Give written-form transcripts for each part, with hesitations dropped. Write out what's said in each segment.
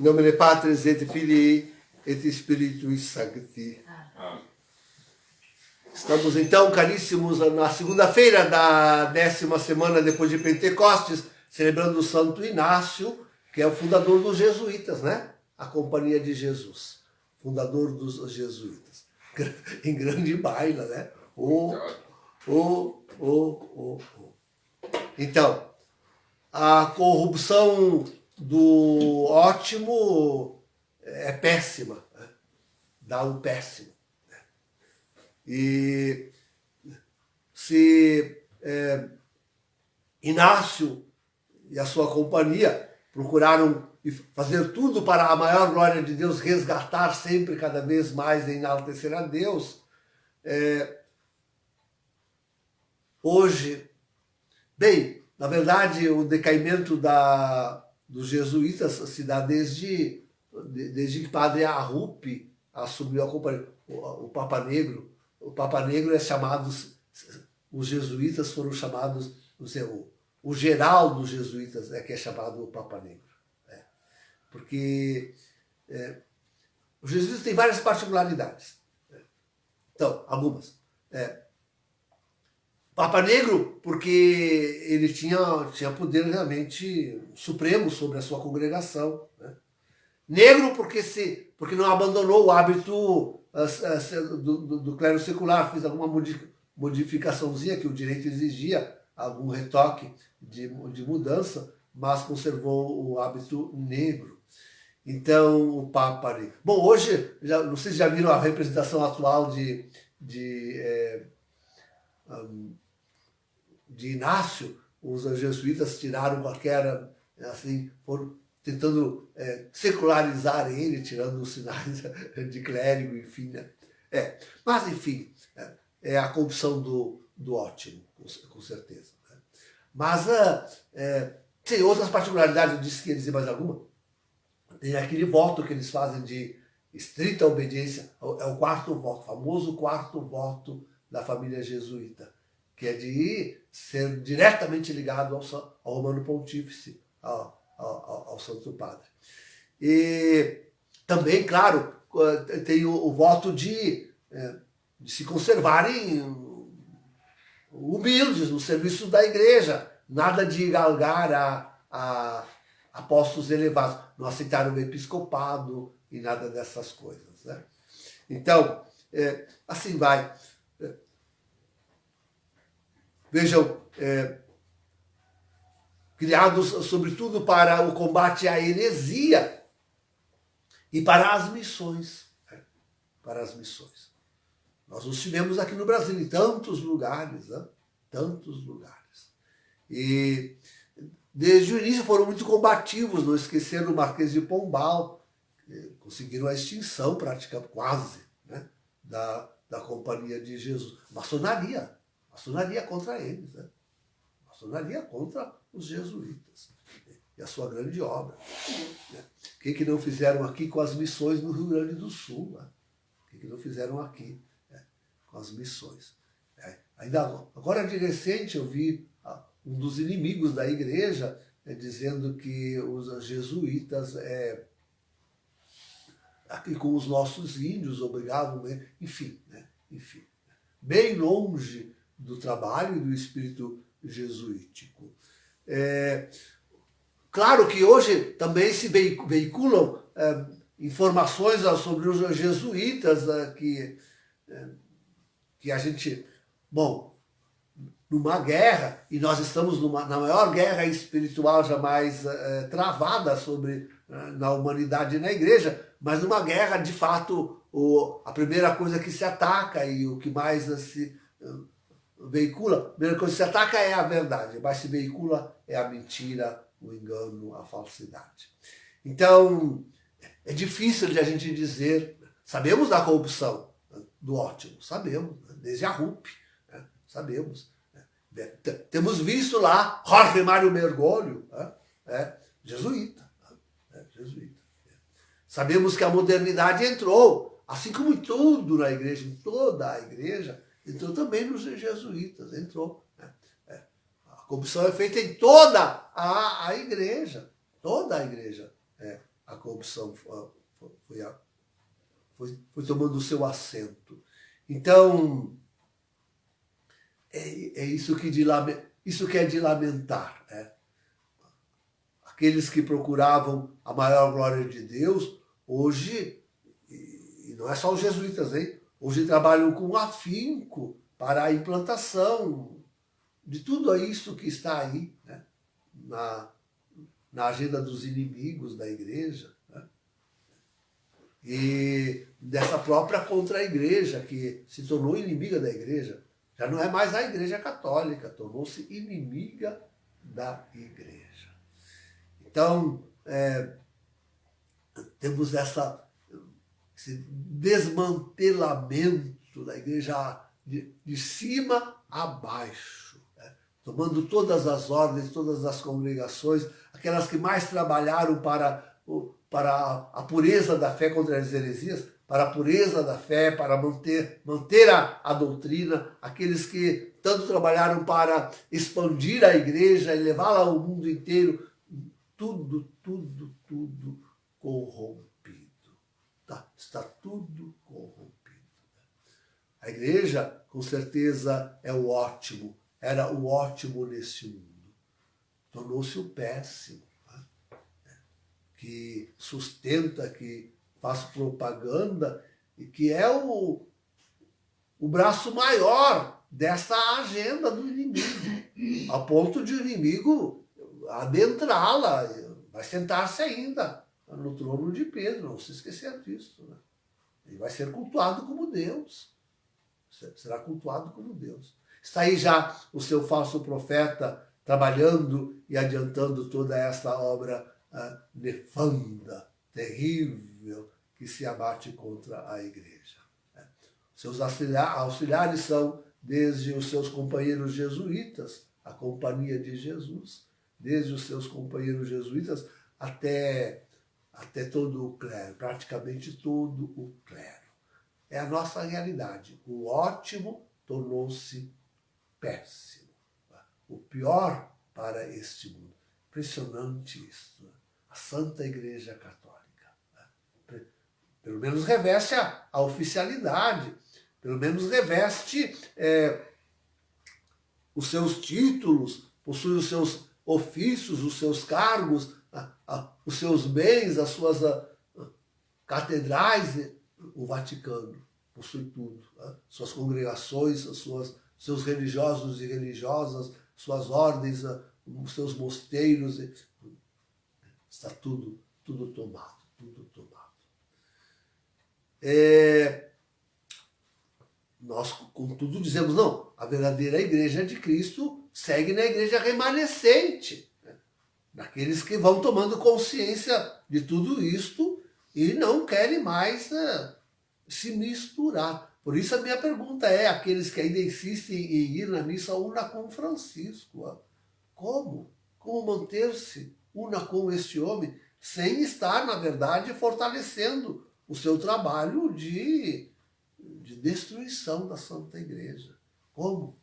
Em nome de Patris et Filii et Spiritui Sancti. Estamos então, caríssimos, na segunda-feira da 10ª semana depois de Pentecostes, celebrando o Santo Inácio, que é o fundador dos jesuítas, né? A Companhia de Jesus, fundador dos jesuítas. Em grande baila, né? Então, a corrupção do ótimo é péssima, né? Dá um péssimo. Né? E se Inácio e a sua companhia procuraram fazer tudo para a maior glória de Deus, resgatar sempre, cada vez mais, e enaltecer a Deus, hoje, bem, na verdade, o decaimento dos jesuítas se dá desde que Padre Arrupe assumiu a companhia, o Papa Negro. O Papa Negro é chamado, os jesuítas foram chamados, o geral dos jesuítas é que é chamado o Papa Negro. Né? Porque os jesuítas têm várias particularidades. Né? Então, algumas. Papa Negro, porque ele tinha poder realmente supremo sobre a sua congregação. Né? Negro, porque não abandonou o hábito do clero secular, fez alguma modificaçãozinha que o direito exigia, algum retoque de mudança, mas conservou o hábito negro. Então, o Papa Negro. Bom, hoje, não sei se já viram a representação atual de Inácio. Os jesuítas tiraram qualquer, assim, foram tentando secularizar ele, tirando os sinais de clérigo, enfim. Né? Mas, enfim, é a corrupção do ótimo, com certeza. Né? Mas tem outras particularidades, eu disse que ia dizer mais alguma. Tem aquele voto que eles fazem de estrita obediência, é o quarto voto, o famoso quarto voto da família jesuíta, que é de ser diretamente ligado ao Romano Pontífice, ao Santo Padre. E também, claro, tem o voto de se conservarem humildes no serviço da igreja, nada de galgar a postos elevados, não aceitaram o episcopado e nada dessas coisas. Né? Então, assim vai. Vejam, criados sobretudo para o combate à heresia e para as missões. Né? Para as missões. Nós os tivemos aqui no Brasil, em tantos lugares, né? Tantos lugares. E desde o início foram muito combativos, não esqueceram o Marquês de Pombal, conseguiram a extinção praticamente, quase, né? da Companhia de Jesus. Maçonaria contra eles, né? Maçonaria contra os jesuítas e a sua grande obra. Né? O que não fizeram aqui com as missões no Rio Grande do Sul? Né? O que não fizeram aqui, né? Com as missões? Agora de recente eu vi um dos inimigos da igreja dizendo que os jesuítas aqui com os nossos índios obrigavam, enfim, né? Enfim, bem longe do trabalho e do espírito jesuítico. Claro que hoje também se veiculam informações sobre os jesuítas que a gente... Bom, numa guerra, e nós estamos na maior guerra espiritual jamais travada na humanidade e na igreja, mas numa guerra, de fato, a primeira coisa que se ataca e o que mais se veicula, a primeira coisa que se ataca é a verdade, mas se veicula é a mentira, o engano, a falsidade. Então, é difícil de a gente dizer, sabemos da corrupção do ótimo, sabemos, desde a Arrupe, né? Sabemos. Temos visto lá Jorge Mário Bergoglio, jesuíta. Jesuíta. Sabemos que a modernidade entrou, assim como em tudo na igreja, em toda a igreja, entrou também nos jesuítas, entrou. Né? A corrupção é feita em toda a igreja, toda a igreja. A corrupção foi tomando o seu assento. Então, é isso que é de lamentar. Né? Aqueles que procuravam a maior glória de Deus, hoje, e não é só os jesuítas, hein? Hoje trabalham com afinco para a implantação de tudo isso que está aí, né? na agenda dos inimigos da igreja, né? E dessa própria contra-igreja, que se tornou inimiga da igreja. Já não é mais a igreja católica, tornou-se inimiga da igreja. Então, temos esse desmantelamento da igreja de cima a baixo, né? Tomando todas as ordens, todas as congregações, aquelas que mais trabalharam para a pureza da fé contra as heresias, para a pureza da fé, para manter a doutrina, aqueles que tanto trabalharam para expandir a igreja e levá-la ao mundo inteiro, tudo corrompido. Está tudo corrompido. A igreja, com certeza, é o ótimo, era o ótimo nesse mundo. Tornou-se o péssimo, né? Que sustenta, que faz propaganda e que é o braço maior dessa agenda do inimigo, a ponto de o inimigo adentrá-la, vai sentar-se ainda no trono de Pedro, não se esquecer disso, né? Ele vai ser cultuado como Deus, será cultuado como Deus. Está aí já o seu falso profeta trabalhando e adiantando toda essa obra nefanda, terrível, que se abate contra a igreja. Seus auxiliares são desde os seus companheiros jesuítas, a Companhia de Jesus, desde os seus companheiros jesuítas até todo o clero, praticamente todo o clero. É a nossa realidade. O ótimo tornou-se péssimo. O pior para este mundo. Impressionante isso. A Santa Igreja Católica. Pelo menos reveste a oficialidade, pelo menos reveste os seus títulos, possui os seus ofícios, os seus cargos, os seus bens, as suas catedrais. O Vaticano possui tudo, suas congregações, seus religiosos e religiosas, suas ordens, os seus mosteiros, está tudo tomado, tudo tomado. Nós, contudo, dizemos, não, a verdadeira igreja de Cristo segue na igreja remanescente, né? Naqueles que vão tomando consciência de tudo isto e não querem mais se misturar. Por isso a minha pergunta é, aqueles que ainda insistem em ir na missa una com Francisco, como manter-se una com este homem sem estar, na verdade, fortalecendo o seu trabalho de destruição da Santa Igreja? Como?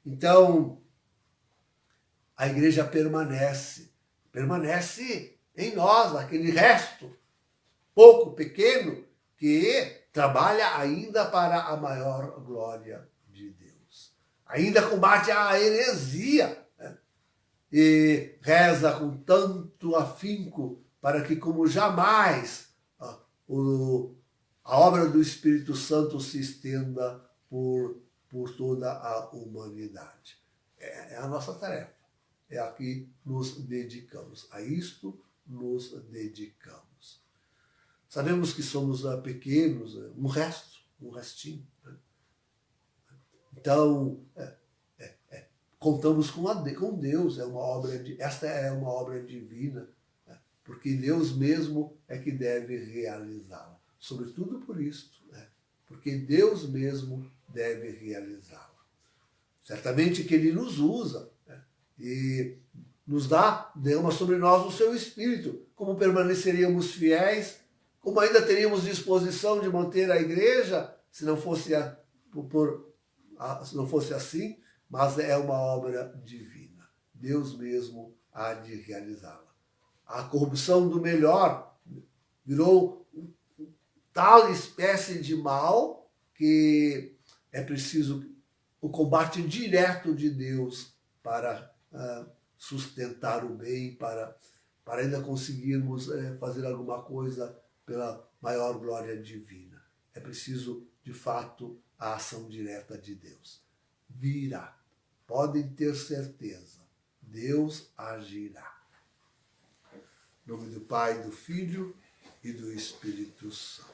Então, a Igreja permanece em nós, aquele resto pouco, pequeno, que trabalha ainda para a maior glória de Deus. Ainda combate a heresia, né? E reza com tanto afinco para que, como jamais, a obra do Espírito Santo se estenda por toda a humanidade. É a nossa tarefa. É a que nos dedicamos. A isto nos dedicamos. Sabemos que somos pequenos, um restinho. Né? Então, contamos com Deus. Esta é uma obra divina, né? Porque Deus mesmo é que deve realizá-la. Sobretudo por isto, né? Porque Deus mesmo deve realizá-la. Certamente que Ele nos usa, né? E nos derrama sobre nós o seu Espírito. Como permaneceríamos fiéis, como ainda teríamos disposição de manter a igreja, se não fosse assim, mas é uma obra divina. Deus mesmo há de realizá-la. a corrupção do melhor virou tal espécie de mal que é preciso o combate direto de Deus para sustentar o bem, para ainda conseguirmos fazer alguma coisa pela maior glória divina. É preciso, de fato, a ação direta de Deus. Virá. Podem ter certeza. Deus agirá. Em nome do Pai, do Filho e do Espírito Santo.